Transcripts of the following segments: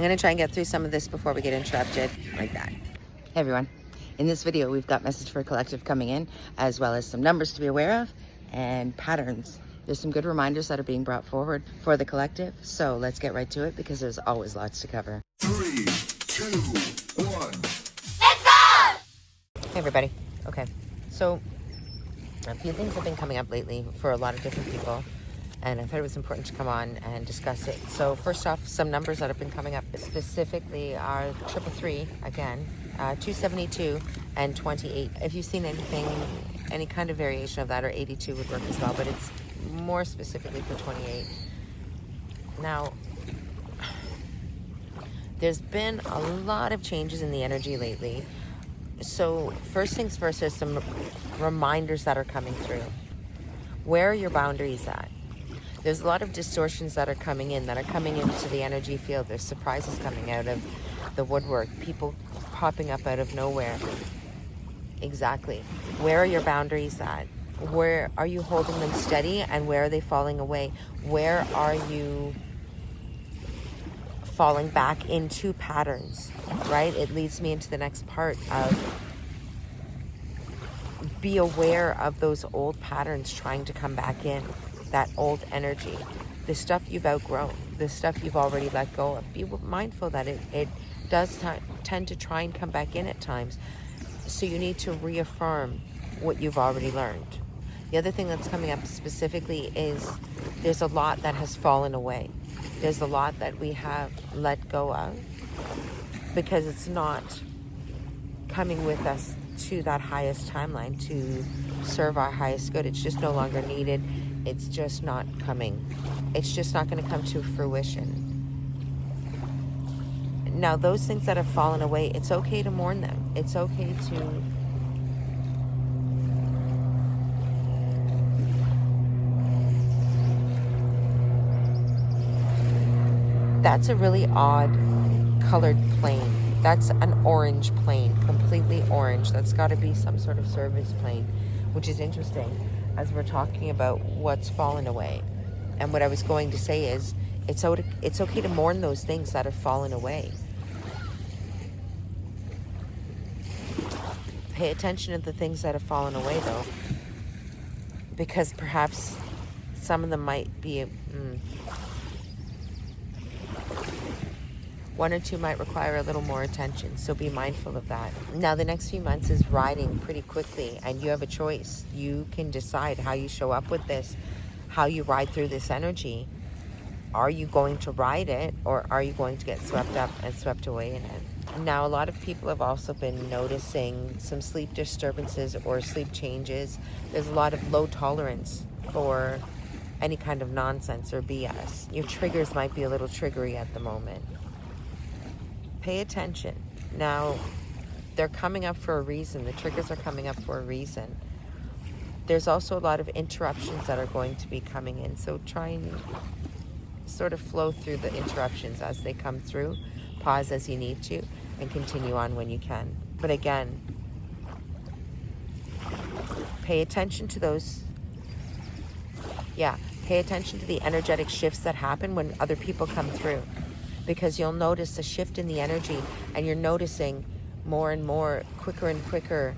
I'm going to try and get through some of this before we get interrupted like that. Hey everyone. In this video, we've got message for collective coming in, as well as some numbers to be aware of and patterns. There's some good reminders that are being brought forward for the collective. So let's get right to it because there's always lots to cover. 3, 2, 1. Let's go! Hey everybody. Okay. So a few things have been coming up lately for a lot of different people, and I thought it was important to come on and discuss it. So first off, some numbers that have been coming up specifically are 333 again, 272 and 28. If you've seen anything, any kind of variation of that, or 82 would work as well, but it's more specifically for 28. Now, there's been a lot of changes in the energy lately. So first things first, there's some reminders that are coming through. Where are your boundaries at? There's a lot of distortions that are coming into the energy field. There's surprises coming out of the woodwork, people popping up out of nowhere. Exactly. Where are your boundaries at? Where are you holding them steady, and where are they falling away? Where are you falling back into patterns, right? It leads me into the next part of be aware of those old patterns trying to come back in, that old energy, the stuff you've outgrown, the stuff you've already let go of. Be mindful that it does tend to try and come back in at times. So you need to reaffirm what you've already learned. The other thing that's coming up specifically is there's a lot that has fallen away. There's a lot that we have let go of because it's not coming with us to that highest timeline to serve our highest good. It's just no longer needed. It's just not coming. It's just not going to come to fruition. Now, those things that have fallen away, it's okay to mourn them. It's okay to that's a really odd colored plane. That's an orange plane, completely orange. That's got to be some sort of service plane, which is interesting as we're talking about what's fallen away. And what I was going to say is it's okay to mourn those things that have fallen away. Pay attention to the things that have fallen away, though, because perhaps some of them might be one or two might require a little more attention, so be mindful of that. Now, the next few months is riding pretty quickly, and you have a choice. You can decide how you show up with this, how you ride through this energy. Are you going to ride it, or are you going to get swept up and swept away in it? Now, a lot of people have also been noticing some sleep disturbances or sleep changes. There's a lot of low tolerance for any kind of nonsense or BS. Your triggers might be a little triggery at the moment. Pay attention. Now, they're coming up for a reason. The triggers are coming up for a reason. There's also a lot of interruptions that are going to be coming in. So try and sort of flow through the interruptions as they come through. Pause as you need to and continue on when you can. But again, pay attention to those. Pay attention to the energetic shifts that happen when other people come through. Because you'll notice a shift in the energy, and you're noticing more and more, quicker and quicker,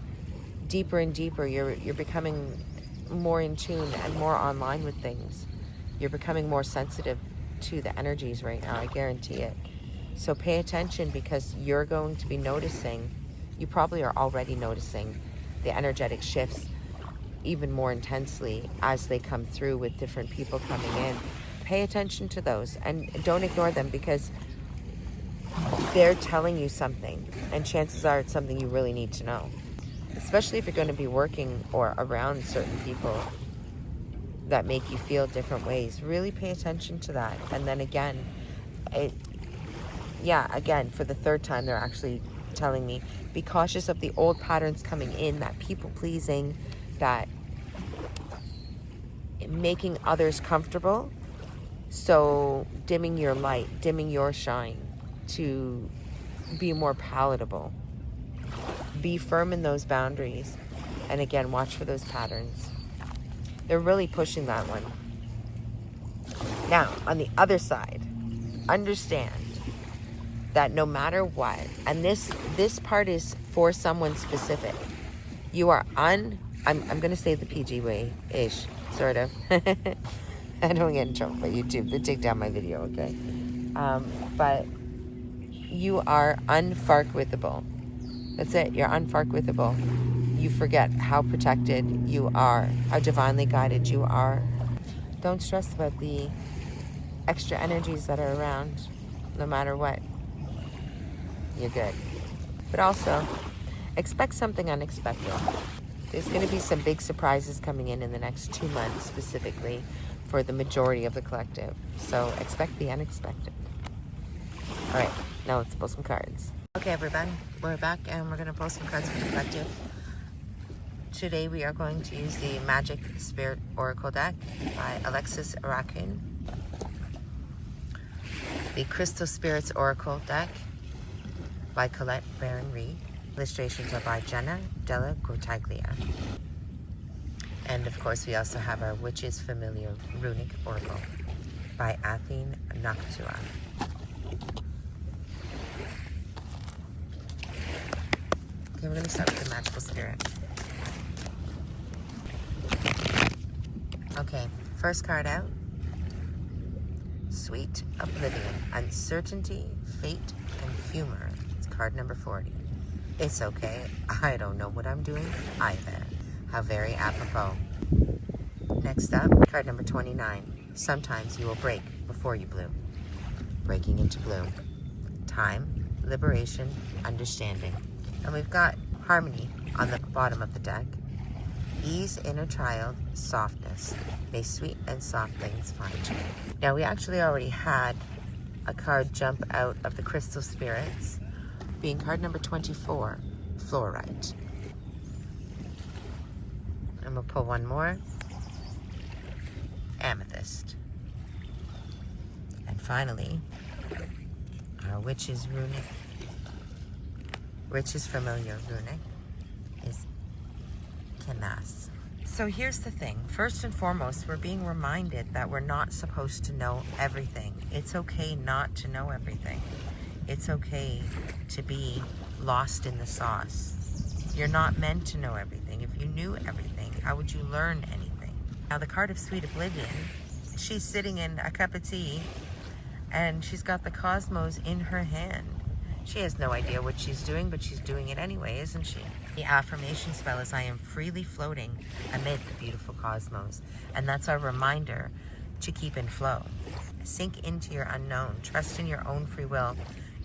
deeper and deeper. You're becoming more in tune and more online with things. You're becoming more sensitive to the energies right now, I guarantee it. So pay attention, because you're going to be noticing, you probably are already noticing the energetic shifts even more intensely as they come through with different people coming in. Pay attention to those and don't ignore them, because they're telling you something, and chances are it's something you really need to know, especially if you're going to be working or around certain people that make you feel different ways. Really pay attention to that. And then again, for the third time, they're actually telling me, be cautious of the old patterns coming in, that people pleasing, that making others comfortable. So dimming your light, dimming your shine to be more palatable. Be firm in those boundaries. And again, watch for those patterns. They're really pushing that one. Now, on the other side, understand that no matter what, and this part is for someone specific, you are I'm going to say the PG way-ish, sort of. I don't get in trouble by YouTube. They take down my video, okay? But you are unfarkwithable. That's it. You're unfarkwithable. You forget how protected you are, how divinely guided you are. Don't stress about the extra energies that are around, no matter what. You're good. But also, expect something unexpected. There's going to be some big surprises coming in the next 2 months, specifically for the majority of the collective. So expect the unexpected. All right, now let's pull some cards. Okay, everybody, we're back and we're going to pull some cards for the collective. Today we are going to use the Magic Spirit Oracle deck by Alexis Arakin, the Crystal Spirits Oracle deck by Colette Baron-Reed. Illustrations are by Jenna Della Cortaglia. And of course, we also have our Witch's Familiar Runic Oracle by Athene Noctua. Okay, we're going to start with the Magical Spirit. Okay, first card out. Sweet Oblivion, Uncertainty, Fate, and Humor. It's card number 40. It's okay, I don't know what I'm doing either. How very apropos. Next up, card number 29. Sometimes you will break before you bloom. Breaking into bloom. Time, liberation, understanding. And we've got harmony on the bottom of the deck. Ease, inner child, softness. May sweet and soft things find you. Now, we actually already had a card jump out of the Crystal Spirits, being card number 24, Fluorite. And we'll pull one more. Amethyst. And finally, our Witch's Familiar Runic is Canas. So here's the thing. First and foremost, we're being reminded that we're not supposed to know everything. It's okay not to know everything. It's okay to be lost in the sauce. You're not meant to know everything. If you knew everything, how would you learn anything? Now, the card of Sweet Oblivion, she's sitting in a cup of tea and she's got the cosmos in her hand. She has no idea what she's doing, but she's doing it anyway, isn't she? The affirmation spell is, I am freely floating amid the beautiful cosmos. And that's our reminder to keep in flow. Sink into your unknown. Trust in your own free will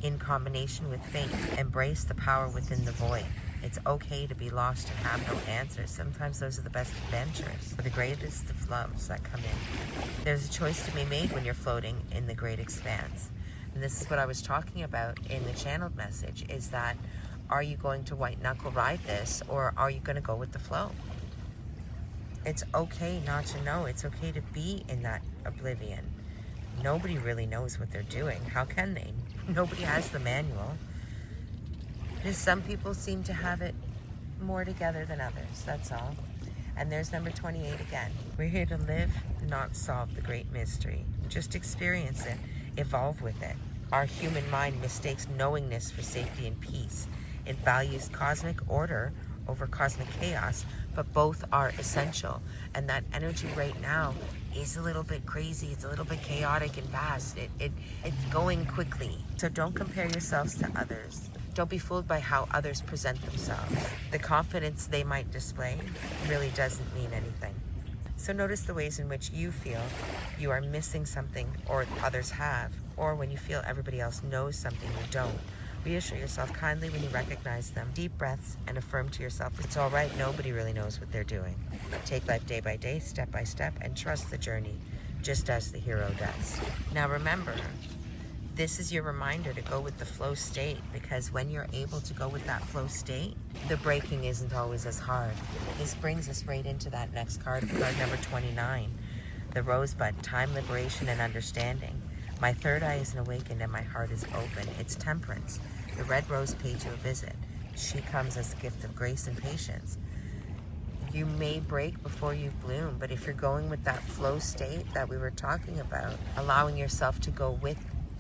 in combination with faith. Embrace the power within the void. It's okay to be lost and have no answers. Sometimes those are the best adventures, the greatest of loves that come in. There's a choice to be made when you're floating in the great expanse. And this is what I was talking about in the channeled message, is that are you going to white knuckle ride this, or are you going to go with the flow? It's okay not to know. It's okay to be in that oblivion. Nobody really knows what they're doing. How can they? Nobody has the manual. Just some people seem to have it more together than others, that's all. And there's number 28 again. We're here to live, not solve the great mystery. Just experience it, evolve with it. Our human mind mistakes knowingness for safety and peace. It values cosmic order over cosmic chaos, but both are essential. And that energy right now is a little bit crazy. It's a little bit chaotic and fast. It's going quickly. So don't compare yourselves to others. Don't be fooled by how others present themselves. The confidence they might display really doesn't mean anything. So notice the ways in which you feel you are missing something or others have, or when you feel everybody else knows something you don't. Reassure yourself kindly when you recognize them. Deep breaths and affirm to yourself, it's all right, nobody really knows what they're doing. Take life day by day, step by step, and trust the journey, just as the hero does. Now remember, this is your reminder to go with the flow state, because when you're able to go with that flow state, the breaking isn't always as hard. This brings us right into that next card, card number 29, the Rosebud, Time, Liberation, and Understanding. My third eye is awakened and my heart is open. It's Temperance, the red rose pays you a visit. She comes as a gift of grace and patience. You may break before you bloom, but if you're going with that flow state that we were talking about, allowing yourself to go with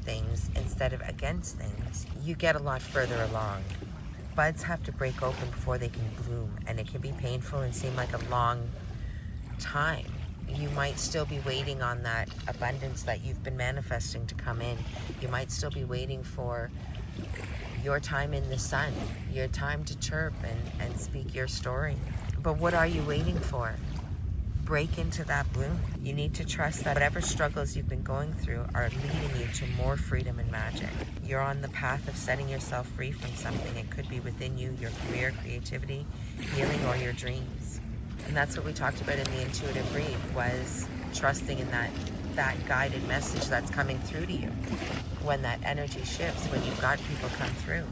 things instead of against things, you get a lot further along. Buds have to break open before they can bloom, and it can be painful and seem like a long time. You might still be waiting on that abundance that you've been manifesting to come in. You might still be waiting for your time in the sun, your time to chirp and speak your story. But what are you waiting for? Break into that bloom. You need to trust that whatever struggles you've been going through are leading you to more freedom and magic. You're on the path of setting yourself free from something. It could be within you, your career, creativity, healing, or your dreams. And that's what we talked about in the intuitive read, was trusting in that guided message that's coming through to you. When that energy shifts, when you've got people come through.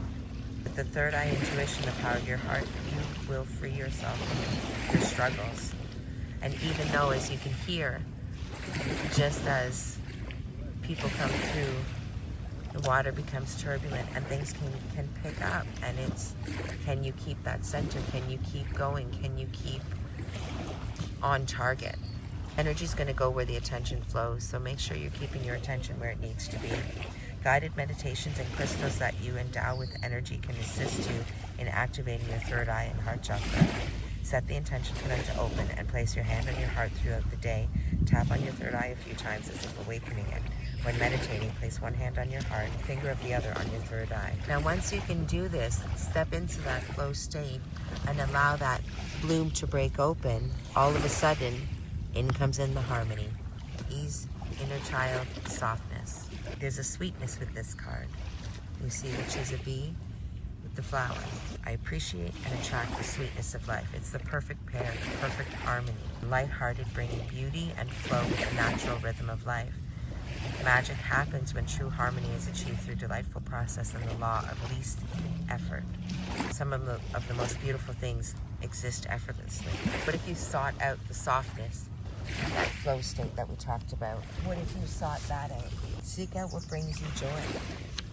With the third eye intuition, the power of your heart, you will free yourself from your struggles. And even though, as you can hear, just as people come through, the water becomes turbulent and things can pick up. And it's, can you keep that center? Can you keep going? Can you keep on target? Energy's going to go where the attention flows, so make sure you're keeping your attention where it needs to be. Guided meditations and crystals that you endow with energy can assist you in activating your third eye and heart chakra. Set the intention for them to open and place your hand on your heart throughout the day. Tap on your third eye a few times as if awakening it. When meditating, place one hand on your heart, finger of the other on your third eye. Now, once you can do this, step into that flow state and allow that bloom to break open. All of a sudden, in comes in the harmony, ease, inner child, softness. There's a sweetness with this card. You see, which is a bee with the flower. I appreciate and attract the sweetness of life. It's the perfect pair, the perfect harmony. Lighthearted, bringing beauty and flow with the natural rhythm of life. Magic happens when true harmony is achieved through delightful process and the law of least effort. Some of the most beautiful things exist effortlessly. What if you sought out the softness, that flow state that we talked about? What if you sought that out? Seek out what brings you joy.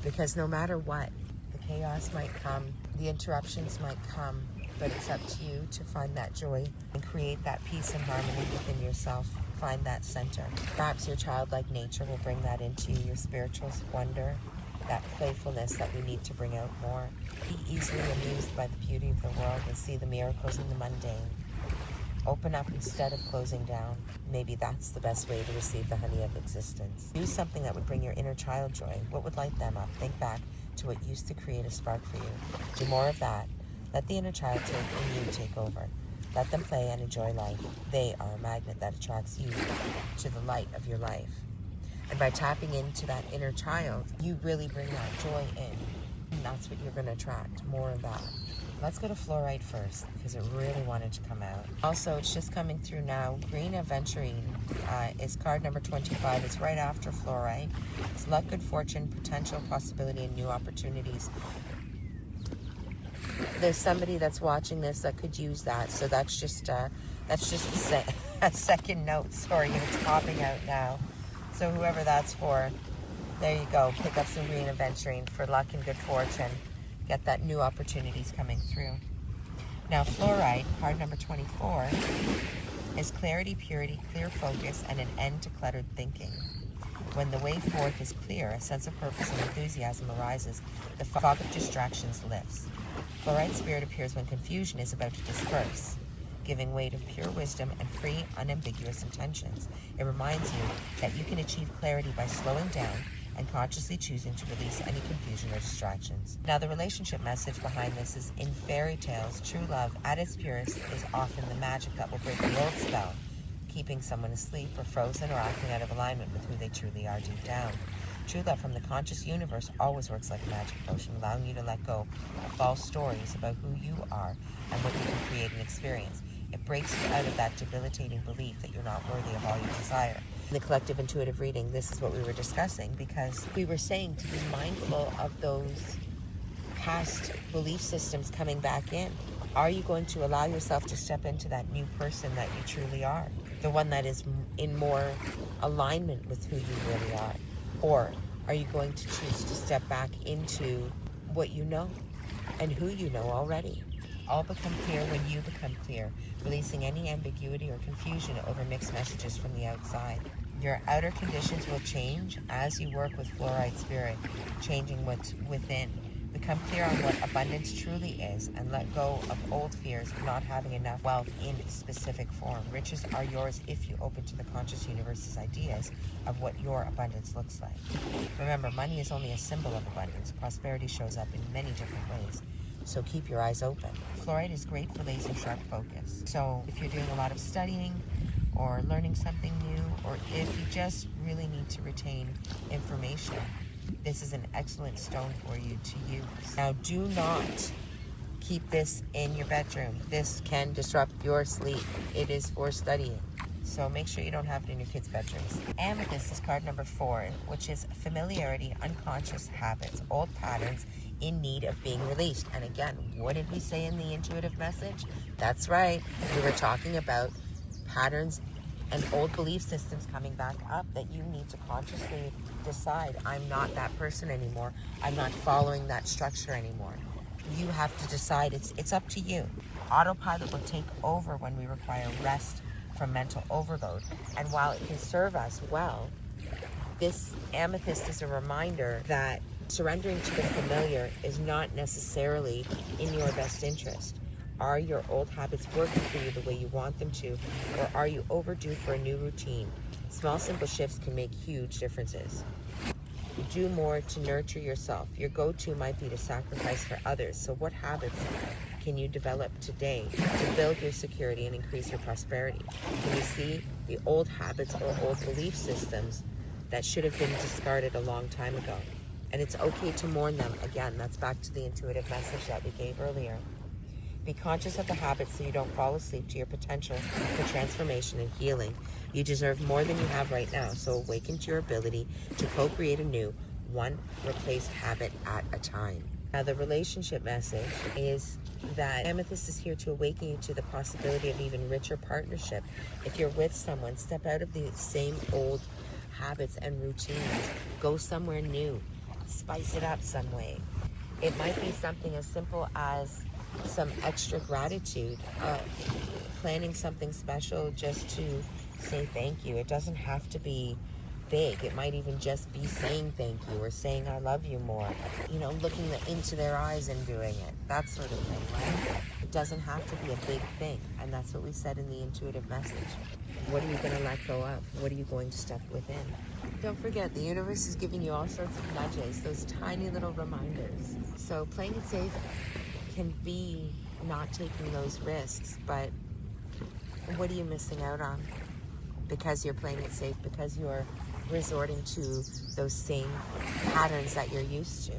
Because no matter what, the chaos might come, the interruptions might come, but it's up to you to find that joy and create that peace and harmony within yourself. Find that center. Perhaps your childlike nature will bring that into you, your spiritual wonder, that playfulness that we need to bring out more. Be easily amused by the beauty of the world and see the miracles in the mundane. Open up instead of closing down. Maybe that's the best way to receive the honey of existence. Do something that would bring your inner child joy. What would light them up? Think back to what used to create a spark for you. Do more of that. Let the inner child and you take over. Let them play and enjoy life. They are a magnet that attracts you to the light of your life. And by tapping into that inner child, you really bring that joy in. And that's what you're going to attract, more of that. Let's go to fluorite first, because it really wanted to come out. Also, it's just coming through now. Green aventurine is card number 25. It's right after fluorite. It's luck, good fortune, potential, possibility, and new opportunities. There's somebody that's watching this that could use that, so that's just a second note. Sorry, it's popping out now. So whoever that's for, there you go. Pick up some green aventurine for luck and good fortune. Get that new opportunities coming through. Now, fluorite, card number 24, is clarity, purity, clear focus, and an end to cluttered thinking. When the way forth is clear, a sense of purpose and enthusiasm arises. The fog of distractions lifts. Fluorite spirit appears when confusion is about to disperse, giving way to pure wisdom and free, unambiguous intentions. It reminds you that you can achieve clarity by slowing down and consciously choosing to release any confusion or distractions. Now, the relationship message behind this is, in fairy tales, true love at its purest is often the magic that will break the old spell, keeping someone asleep or frozen or acting out of alignment with who they truly are deep down. True love from the conscious universe always works like a magic potion, allowing you to let go of false stories about who you are and what you can create and experience. It breaks you out of that debilitating belief that you're not worthy of all you desire. In the collective intuitive reading, this is what we were discussing, because we were saying to be mindful of those past belief systems coming back in. Are you going to allow yourself to step into that new person that you truly are? The one that is in more alignment with who you really are? Or are you going to choose to step back into what you know and who you know already? All become clear when you become clear, releasing any ambiguity or confusion over mixed messages from the outside. Your outer conditions will change as you work with fluoride spirit, changing what's within. Become clear on what abundance truly is and let go of old fears of not having enough wealth in specific form. Riches are yours if you open to the conscious universe's ideas of what your abundance looks like. Remember, money is only a symbol of abundance. Prosperity shows up in many different ways, so keep your eyes open. Fluoride is great for laser-sharp focus. So if you're doing a lot of studying or learning something new, or if you just really need to retain information, this is an excellent stone for you to use. Now, do not keep this in your bedroom. This can disrupt your sleep. It is for studying, so make sure you don't have it in your kids' bedrooms. Amethyst is card number 4, which is familiarity, unconscious habits, old patterns in need of being released. And again, what did we say in the intuitive message? That's right. We were talking about patterns and old belief systems coming back up that you need to consciously decide, I'm not that person anymore. I'm not following that structure anymore. You have to decide. It's up to you. Autopilot will take over when we require rest from mental overload. And while it can serve us well, this amethyst is a reminder that surrendering to the familiar is not necessarily in your best interest. Are your old habits working for you the way you want them to, or are you overdue for a new routine? Small, simple shifts can make huge differences. Do more to nurture yourself. Your go-to might be to sacrifice for others. So what habits can you develop today to build your security and increase your prosperity? Can you see the old habits or old belief systems that should have been discarded a long time ago? And it's okay to mourn them. Again, that's back to the intuitive message that we gave earlier. Be conscious of the habits so you don't fall asleep to your potential for transformation and healing. You deserve more than you have right now, so awaken to your ability to co-create a new, one replaced habit at a time. Now, the relationship message is that Amethyst is here to awaken you to the possibility of even richer partnership. If you're with someone, step out of the same old habits and routines. Go somewhere new. Spice it up some way. It might be something as simple as some extra gratitude, planning something special just to say thank you. It doesn't have to be big. It might even just be saying thank you or saying I love you more. You know, looking into their eyes and doing it. That sort of thing, right? It doesn't have to be a big thing. And that's what we said in the intuitive message. What are you going to let go of? What are you going to step within? Don't forget, the universe is giving you all sorts of nudges, those tiny little reminders. So playing it safe can be not taking those risks, but what are you missing out on? Because you're playing it safe, because you're resorting to those same patterns that you're used to.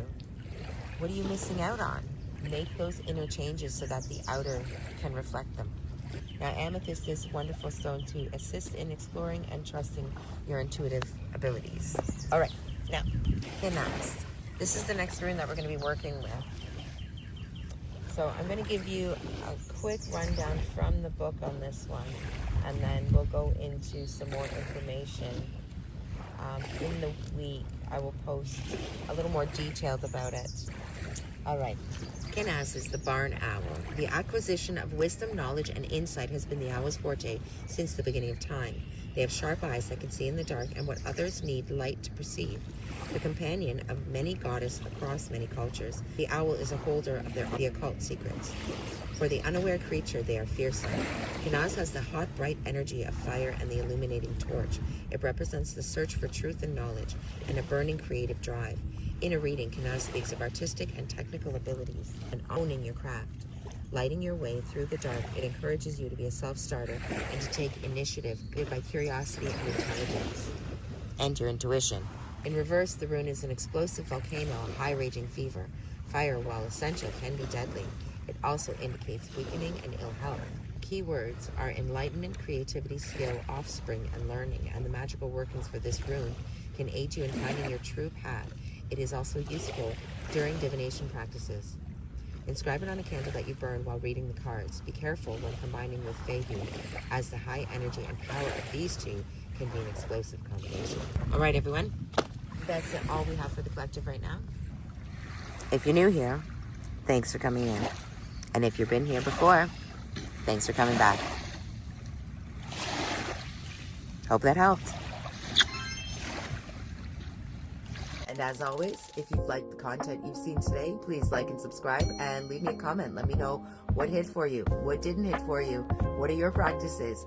What are you missing out on? Make those inner changes so that the outer can reflect them. Now, amethyst is a wonderful stone to assist in exploring and trusting your intuitive abilities. All right, now, next. This is the next rune that we're going to be working with. So I'm going to give you a quick rundown from the book on this one, and then we'll go into some more information. In the week, I will post a little more detailed about it. All right. Kenaz is the barn owl. The acquisition of wisdom, knowledge, and insight has been the owl's forte since the beginning of time. They have sharp eyes that can see in the dark and what others need light to perceive. The companion of many goddesses across many cultures, the owl is a holder of the occult secrets. For the unaware creature, they are fearsome. Kenaz has the hot, bright energy of fire and the illuminating torch. It represents the search for truth and knowledge and a burning creative drive. In a reading, Kenaz speaks of artistic and technical abilities and owning your craft. Lighting your way through the dark, it encourages you to be a self-starter and to take initiative guided by curiosity and intelligence and your intuition. In reverse, the rune is an explosive volcano, a high-raging fever. Fire, while essential, can be deadly. It also indicates weakening and ill health. Keywords are enlightenment, creativity, skill, offspring, and learning, and the magical workings for this rune can aid you in finding your true path. It is also useful during divination practices. Inscribe it on a candle that you burn while reading the cards. Be careful when combining with Feyhu, as the high energy and power of these two can be an explosive combination. All right, everyone. That's all we have for the collective right now. If you're new here, thanks for coming in. And if you've been here before, thanks for coming back. Hope that helped. And as always, if you've liked the content you've seen today, please like and subscribe and leave me a comment. Let me know what hit for you, what didn't hit for you, what are your practices.